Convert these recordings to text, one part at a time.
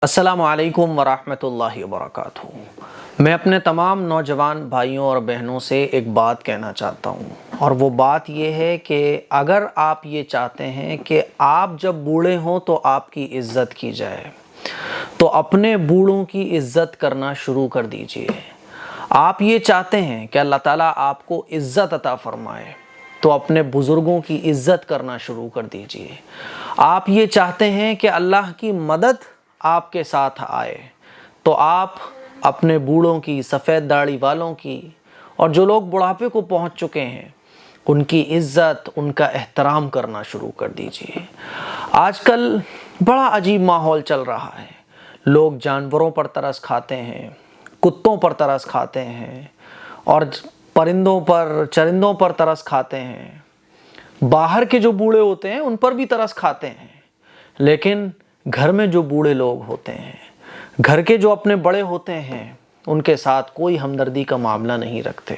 السلام علیکم ورحمۃ اللہ وبرکاتہ۔ میں اپنے تمام نوجوان بھائیوں اور بہنوں سے ایک بات کہنا چاہتا ہوں، اور وہ بات یہ ہے کہ اگر آپ یہ چاہتے ہیں کہ آپ جب بوڑھے ہوں تو آپ کی عزت کی جائے تو اپنے بوڑھوں کی عزت کرنا شروع کر دیجئے۔ آپ یہ چاہتے ہیں کہ اللہ تعالیٰ آپ کو عزت عطا فرمائے تو اپنے بزرگوں کی عزت کرنا شروع کر دیجئے۔ آپ یہ چاہتے ہیں کہ اللہ کی مدد آپ کے ساتھ آئے تو آپ اپنے بوڑھوں کی، سفید داڑھی والوں کی، اور جو لوگ بڑھاپے کو پہنچ چکے ہیں ان کی عزت، ان کا احترام کرنا شروع کر دیجئے۔ آج کل بڑا عجیب ماحول چل رہا ہے۔ لوگ جانوروں پر ترس کھاتے ہیں، کتوں پر ترس کھاتے ہیں، اور پرندوں پر، چرندوں پر ترس کھاتے ہیں۔ باہر کے جو بوڑھے ہوتے ہیں ان پر بھی ترس کھاتے ہیں، لیکن گھر میں جو بوڑھے لوگ ہوتے ہیں، گھر کے جو اپنے بڑے ہوتے ہیں، ان کے ساتھ کوئی ہمدردی کا معاملہ نہیں رکھتے،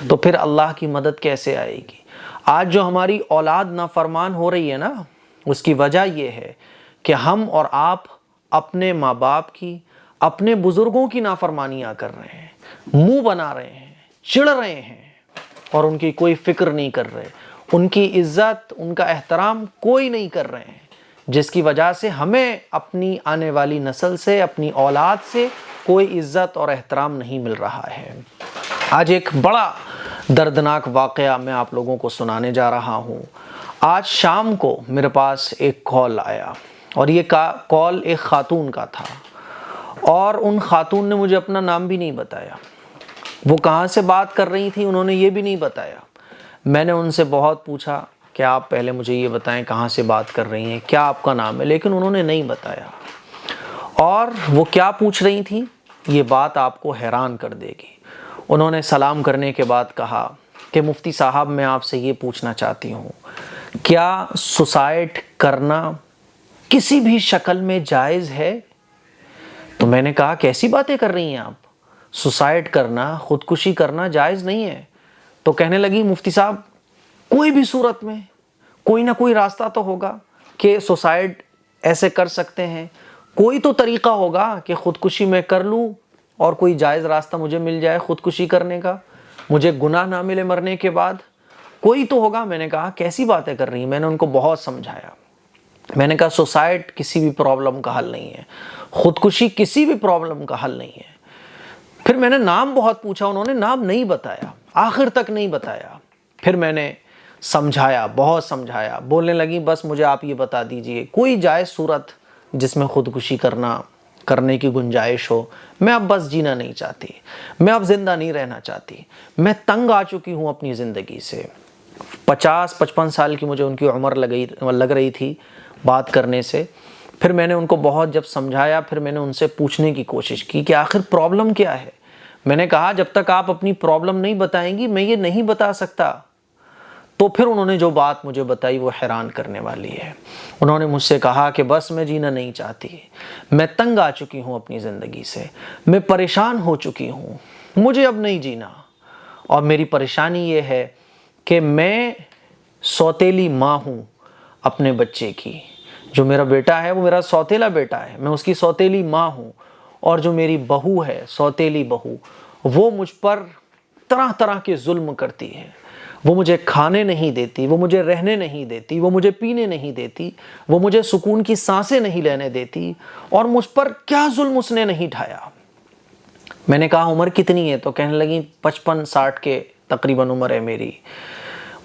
تو پھر اللہ کی مدد کیسے آئے گی؟ آج جو ہماری اولاد نافرمان ہو رہی ہے نا، اس کی وجہ یہ ہے کہ ہم اور آپ اپنے ماں باپ کی، اپنے بزرگوں کی نافرمانیاں کر رہے ہیں، منہ بنا رہے ہیں، چڑ رہے ہیں، اور ان کی کوئی فکر نہیں کر رہے، ان کی عزت، ان کا احترام کوئی نہیں کر رہے ہیں، جس کی وجہ سے ہمیں اپنی آنے والی نسل سے، اپنی اولاد سے کوئی عزت اور احترام نہیں مل رہا ہے۔ آج ایک بڑا دردناک واقعہ میں آپ لوگوں کو سنانے جا رہا ہوں۔ آج شام کو میرے پاس ایک کال آیا، اور یہ کال ایک خاتون کا تھا، اور ان خاتون نے مجھے اپنا نام بھی نہیں بتایا، وہ کہاں سے بات کر رہی تھی انہوں نے یہ بھی نہیں بتایا۔ میں نے ان سے بہت پوچھا کہ آپ پہلے مجھے یہ بتائیں کہاں سے بات کر رہی ہیں، کیا آپ کا نام ہے، لیکن انہوں نے نہیں بتایا۔ اور وہ کیا پوچھ رہی تھی یہ بات آپ کو حیران کر دے گی۔ انہوں نے سلام کرنے کے بعد کہا کہ مفتی صاحب میں آپ سے یہ پوچھنا چاہتی ہوں، کیا سوسائڈ کرنا کسی بھی شکل میں جائز ہے؟ تو میں نے کہا کیسی باتیں کر رہی ہیں آپ، سوسائڈ کرنا، خودکشی کرنا جائز نہیں ہے۔ تو کہنے لگی مفتی صاحب کوئی بھی صورت میں کوئی نہ کوئی راستہ تو ہوگا کہ سوسائڈ ایسے کر سکتے ہیں، کوئی تو طریقہ ہوگا کہ خودکشی میں کر لوں اور کوئی جائز راستہ مجھے مل جائے خودکشی کرنے کا، مجھے گناہ نہ ملے مرنے کے بعد، کوئی تو ہوگا۔ میں نے کہا کیسی باتیں کر رہی ہیں؟ میں نے ان کو بہت سمجھایا، میں نے کہا سوسائڈ کسی بھی پرابلم کا حل نہیں ہے، خودکشی کسی بھی پرابلم کا حل نہیں ہے۔ پھر میں نے نام بہت پوچھا، انہوں نے نام نہیں بتایا، آخر تک نہیں بتایا۔ پھر میں نے سمجھایا، بہت سمجھایا، بولنے لگی بس مجھے آپ یہ بتا دیجئے کوئی جائز صورت جس میں خودکشی کرنے کی گنجائش ہو، میں اب بس جینا نہیں چاہتی، میں اب زندہ نہیں رہنا چاہتی، میں تنگ آ چکی ہوں اپنی زندگی سے۔ 50-55 سال کی مجھے ان کی عمر لگ رہی تھی بات کرنے سے۔ پھر میں نے ان کو بہت جب سمجھایا، پھر میں نے ان سے پوچھنے کی کوشش کی کہ آخر پرابلم کیا ہے۔ میں نے کہا جب تک آپ اپنی پرابلم نہیں بتائیں گی میں یہ نہیں بتا سکتا۔ تو پھر انہوں نے جو بات مجھے بتائی وہ حیران کرنے والی ہے۔ انہوں نے مجھ سے کہا کہ بس میں جینا نہیں چاہتی، میں تنگ آ چکی ہوں اپنی زندگی سے، میں پریشان ہو چکی ہوں، مجھے اب نہیں جینا۔ اور میری پریشانی یہ ہے کہ میں سوتیلی ماں ہوں اپنے بچے کی، جو میرا بیٹا ہے وہ میرا سوتیلا بیٹا ہے، میں اس کی سوتیلی ماں ہوں، اور جو میری بہو ہے، سوتیلی بہو، وہ مجھ پر طرح طرح کے ظلم کرتی ہے، وہ مجھے کھانے نہیں دیتی، وہ مجھے رہنے نہیں دیتی، وہ مجھے پینے نہیں دیتی، وہ مجھے سکون کی سانسیں نہیں لینے دیتی، اور مجھ پر کیا ظلم اس نے نہیں ڈھایا۔ میں نے کہا عمر کتنی ہے؟ تو کہنے لگی 55-60 کے تقریباً عمر ہے میری۔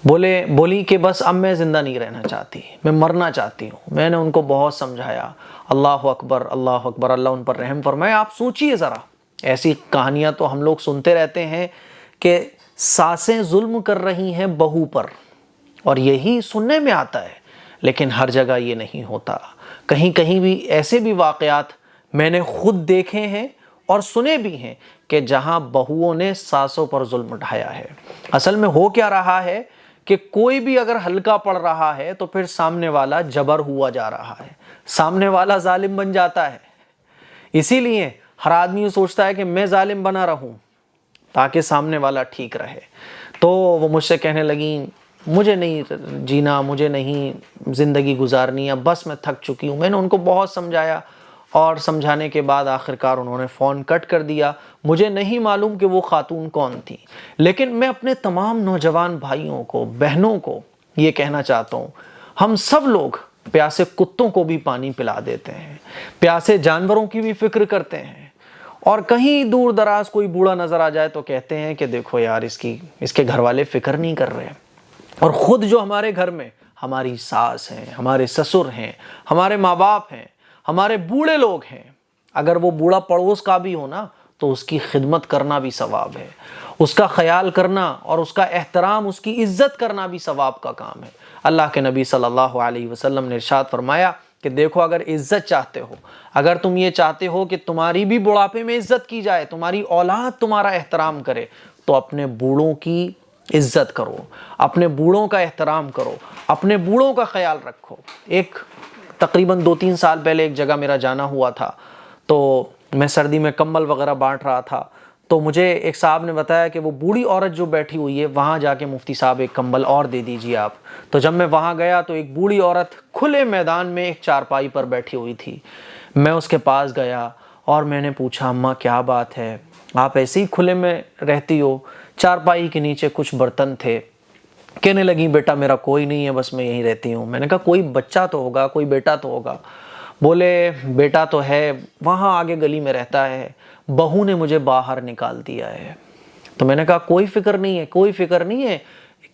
بولی کہ بس اب میں زندہ نہیں رہنا چاہتی، میں مرنا چاہتی ہوں۔ میں نے ان کو بہت سمجھایا۔ اللہ اکبر، اللہ اکبر، اللہ ان پر رحم فرمائے۔ آپ سوچئے ذرا، ایسی کہانیاں تو ہم لوگ سنتے رہتے ہیں کہ ساسیں ظلم کر رہی ہیں بہو پر، اور یہی سننے میں آتا ہے، لیکن ہر جگہ یہ نہیں ہوتا۔ کہیں کہیں بھی ایسے بھی واقعات میں نے خود دیکھے ہیں اور سنے بھی ہیں کہ جہاں بہوؤں نے ساسوں پر ظلم ڈھایا ہے۔ اصل میں ہو کیا رہا ہے کہ کوئی بھی اگر ہلکا پڑ رہا ہے تو پھر سامنے والا جبر ہوا جا رہا ہے، سامنے والا ظالم بن جاتا ہے۔ اسی لیے ہر آدمی سوچتا ہے کہ میں ظالم بنا رہوں تاکہ سامنے والا ٹھیک رہے۔ تو وہ مجھ سے کہنے لگیں مجھے نہیں جینا، مجھے نہیں زندگی گزارنی ہے، بس میں تھک چکی ہوں۔ میں نے ان کو بہت سمجھایا، اور سمجھانے کے بعد آخرکار انہوں نے فون کٹ کر دیا۔ مجھے نہیں معلوم کہ وہ خاتون کون تھی، لیکن میں اپنے تمام نوجوان بھائیوں کو، بہنوں کو یہ کہنا چاہتا ہوں، ہم سب لوگ پیاسے کتوں کو بھی پانی پلا دیتے ہیں، پیاسے جانوروں کی بھی فکر کرتے ہیں، اور کہیں دور دراز کوئی بوڑھا نظر آ جائے تو کہتے ہیں کہ دیکھو یار اس کے گھر والے فکر نہیں کر رہے۔ اور خود جو ہمارے گھر میں ہماری ساس ہیں، ہمارے سسر ہیں، ہمارے ماں باپ ہیں، ہمارے بوڑھے لوگ ہیں، اگر وہ بوڑھا پڑوس کا بھی ہو نا تو اس کی خدمت کرنا بھی ثواب ہے، اس کا خیال کرنا اور اس کا احترام، اس کی عزت کرنا بھی ثواب کا کام ہے۔ اللہ کے نبی صلی اللہ علیہ وسلم نے ارشاد فرمایا کہ دیکھو اگر عزت چاہتے ہو، اگر تم یہ چاہتے ہو کہ تمہاری بھی بڑھاپے میں عزت کی جائے، تمہاری اولاد تمہارا احترام کرے، تو اپنے بوڑھوں کی عزت کرو، اپنے بوڑھوں کا احترام کرو، اپنے بوڑھوں کا خیال رکھو۔ تقریباً 2-3 سال پہلے ایک جگہ میرا جانا ہوا تھا، تو میں سردی میں کمبل وغیرہ بانٹ رہا تھا، تو مجھے ایک صاحب نے بتایا کہ وہ بوڑھی عورت جو بیٹھی ہوئی ہے وہاں جا کے مفتی صاحب ایک کمبل اور دے دیجیے آپ۔ تو جب میں وہاں گیا تو ایک بوڑھی عورت کھلے میدان میں ایک چارپائی پر بیٹھی ہوئی تھی۔ میں اس کے پاس گیا اور میں نے پوچھا، اماں کیا بات ہے، آپ ایسے ہی کھلے میں رہتی ہو؟ چارپائی کے نیچے کچھ برتن تھے۔ کہنے لگی بیٹا میرا کوئی نہیں ہے، بس میں یہیں رہتی ہوں۔ میں نے کہا کوئی بچہ تو ہوگا، کوئی بیٹا تو ہوگا۔ بولے بیٹا تو ہے، وہاں آگے گلی میں رہتا ہے، بہو نے مجھے باہر نکال دیا ہے۔ تو میں نے کہا کوئی فکر نہیں ہے، کوئی فکر نہیں ہے،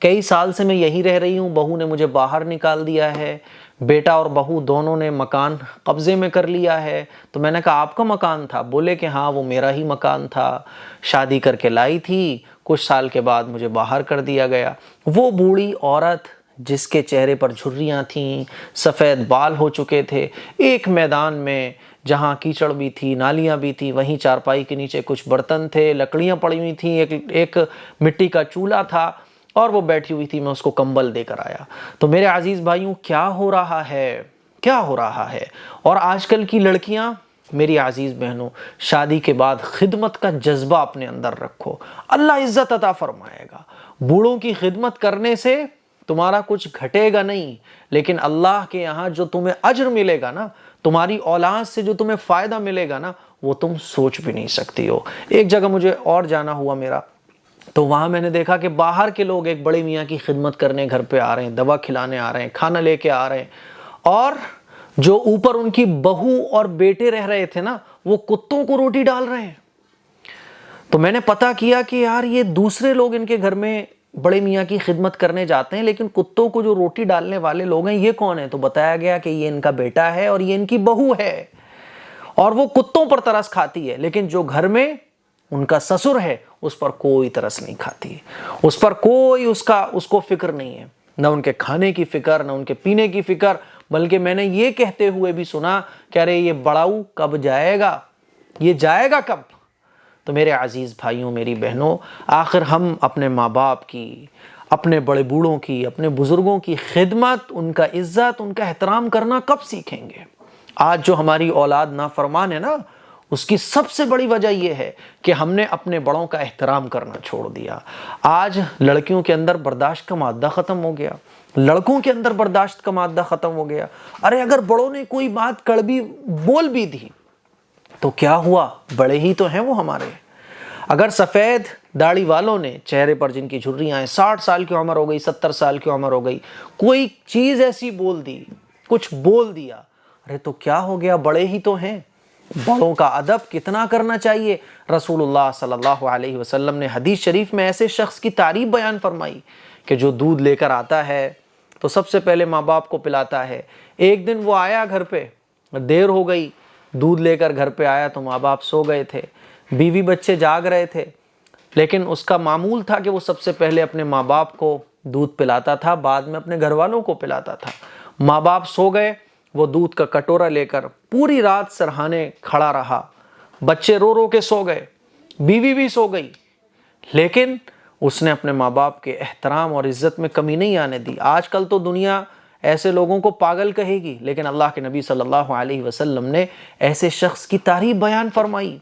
کئی سال سے میں یہی رہ رہی ہوں، بہو نے مجھے باہر نکال دیا ہے، بیٹا اور بہو دونوں نے مکان قبضے میں کر لیا ہے۔ تو میں نے کہا آپ کا مکان تھا؟ بولے کہ ہاں وہ میرا ہی مکان تھا، شادی کر کے لائی تھی، کچھ سال کے بعد مجھے باہر کر دیا گیا۔ وہ بوڑھی عورت جس کے چہرے پر جھریاں تھیں، سفید بال ہو چکے تھے، ایک میدان میں جہاں کیچڑ بھی تھی، نالیاں بھی تھی، وہیں چارپائی کے نیچے کچھ برتن تھے، لکڑیاں پڑی ہوئی تھیں، ایک مٹی کا چولہا تھا، اور وہ بیٹھی ہوئی تھی۔ میں اس کو کمبل دے کر آیا۔ تو میرے عزیز بھائیوں، کیا ہو رہا ہے، کیا ہو رہا ہے؟ اور آج کل کی لڑکیاں، میری عزیز بہنوں، شادی کے بعد خدمت کا جذبہ اپنے اندر رکھو، اللہ عزت عطا فرمائے گا۔ بوڑھوں کی خدمت کرنے سے تمہارا کچھ گھٹے گا نہیں، لیکن اللہ کے یہاں جو تمہیں اجر ملے گا نا، تمہاری اولاد سے جو تمہیں فائدہ ملے گا نا، وہ تم سوچ بھی نہیں سکتی ہو۔ ایک جگہ مجھے اور جانا ہوا میرا، تو وہاں میں نے دیکھا کہ باہر کے لوگ ایک بڑے میاں کی خدمت کرنے گھر پہ آ رہے ہیں، دوا کھلانے آ رہے ہیں، کھانا لے کے آ رہے ہیں، اور جو اوپر ان کی بہو اور بیٹے رہ رہے تھے نا، وہ کتوں کو روٹی ڈال رہے ہیں۔ تو میں نے پتہ کیا کہ یار یہ دوسرے لوگ ان کے گھر میں بڑے میاں کی خدمت کرنے جاتے ہیں، لیکن کتوں کو جو روٹی ڈالنے والے لوگ ہیں یہ کون ہیں؟ تو بتایا گیا کہ یہ ان کا بیٹا ہے اور یہ ان کی بہو ہے، اور وہ کتوں پر ترس کھاتی ہے، لیکن جو گھر میں ان کا سسر ہے اس پر کوئی ترس نہیں کھاتی، اس پر کوئی اس کو فکر نہیں ہے، نہ ان کے کھانے کی فکر، نہ ان کے پینے کی فکر، بلکہ میں نے یہ کہتے ہوئے بھی سنا کہ ارے یہ بڑاؤ کب جائے گا، یہ جائے گا کب؟ تو میرے عزیز بھائیوں، میری بہنوں، آخر ہم اپنے ماں باپ کی، اپنے بڑے بوڑھوں کی، اپنے بزرگوں کی خدمت، ان کا عزت، ان کا احترام کرنا کب سیکھیں گے؟ آج جو ہماری اولاد نافرمان ہے نا، اس کی سب سے بڑی وجہ یہ ہے کہ ہم نے اپنے بڑوں کا احترام کرنا چھوڑ دیا۔ آج لڑکیوں کے اندر برداشت کا مادہ ختم ہو گیا، لڑکوں کے اندر برداشت کا مادہ ختم ہو گیا۔ ارے اگر بڑوں نے کوئی بات کڑوی بول بھی دی تو کیا ہوا، بڑے ہی تو ہیں وہ ہمارے۔ اگر سفید داڑھی والوں نے، چہرے پر جن کی جھریاں ہیں، 60 سال کی عمر ہو گئی، 70 سال کی عمر ہو گئی، کوئی چیز ایسی بول دی، کچھ بول دیا، ارے تو کیا ہو گیا، بڑے ہی تو ہیں۔ بڑوں کا ادب کتنا کرنا چاہیے۔ رسول اللہ صلی اللہ علیہ وسلم نے حدیث شریف میں ایسے شخص کی تعریف بیان فرمائی کہ جو دودھ لے کر آتا ہے تو سب سے پہلے ماں باپ کو پلاتا ہے۔ ایک دن وہ آیا گھر پہ، دیر ہو گئی، دودھ لے کر گھر پہ آیا تو ماں باپ سو گئے تھے، بیوی بچے جاگ رہے تھے، لیکن اس کا معمول تھا کہ وہ سب سے پہلے اپنے ماں باپ کو دودھ پلاتا تھا، بعد میں اپنے گھر والوں کو پلاتا تھا۔ ماں باپ سو گئے، وہ دودھ کا کٹورا لے کر پوری رات سرہانے کھڑا رہا، بچے رو رو کے سو گئے، بیوی بھی سو گئی، لیکن اس نے اپنے ماں باپ کے احترام اور عزت میں کمی نہیں آنے دی۔ آج کل تو دنیا ایسے لوگوں کو پاگل کہے گی، لیکن اللہ کے نبی صلی اللہ علیہ وسلم نے ایسے شخص کی تعریف بیان فرمائی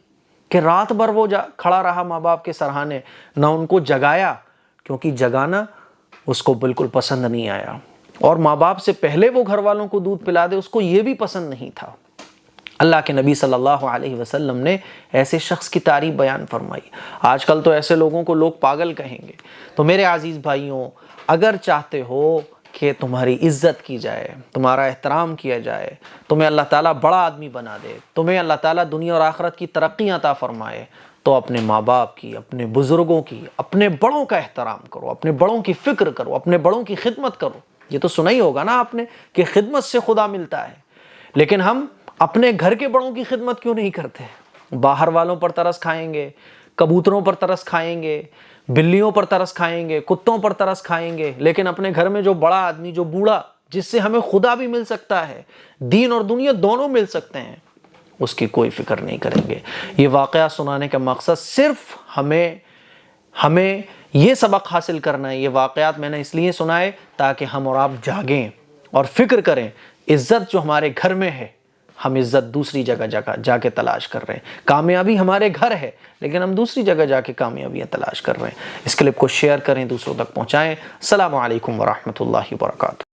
کہ رات بھر وہ کھڑا رہا ماں باپ کے سرہانے، نہ ان کو جگایا، کیونکہ جگانا اس کو بالکل پسند نہیں آیا، اور ماں باپ سے پہلے وہ گھر والوں کو دودھ پلا دے اس کو یہ بھی پسند نہیں تھا۔ اللہ کے نبی صلی اللہ علیہ وسلم نے ایسے شخص کی تعریف بیان فرمائی۔ آج کل تو ایسے لوگوں کو لوگ پاگل کہیں گے۔ تو میرے عزیز بھائیوں، اگر چاہتے ہو کہ تمہاری عزت کی جائے، تمہارا احترام کیا جائے، تمہیں اللہ تعالیٰ بڑا آدمی بنا دے، تمہیں اللہ تعالیٰ دنیا اور آخرت کی ترقی عطا فرمائے، تو اپنے ماں باپ کی، اپنے بزرگوں کی، اپنے بڑوں کا احترام کرو، اپنے بڑوں کی فکر کرو، اپنے بڑوں کی خدمت کرو۔ یہ تو سنا ہی ہوگا نا آپ نے کہ خدمت سے خدا ملتا ہے، لیکن ہم اپنے گھر کے بڑوں کی خدمت کیوں نہیں کرتے؟ باہر والوں پر ترس کھائیں گے، کبوتروں پر ترس کھائیں گے، بلیوں پر ترس کھائیں گے، کتوں پر ترس کھائیں گے، لیکن اپنے گھر میں جو بڑا آدمی، جو بوڑھا، جس سے ہمیں خدا بھی مل سکتا ہے، دین اور دنیا دونوں مل سکتے ہیں، اس کی کوئی فکر نہیں کریں گے۔ یہ واقعہ سنانے کا مقصد صرف ہمیں یہ سبق حاصل کرنا ہے۔ یہ واقعات میں نے اس لیے سنائے تاکہ ہم اور آپ جاگیں اور فکر کریں، عزت جو ہمارے گھر میں ہے، ہم عزت دوسری جگہ جا کے تلاش کر رہے ہیں۔ کامیابی ہمارے گھر ہے، لیکن ہم دوسری جگہ جا کے کامیابیاں تلاش کر رہے ہیں۔ اس کلپ کو شیئر کریں، دوسروں تک پہنچائیں۔ السلام علیکم ورحمۃ اللہ وبرکاتہ۔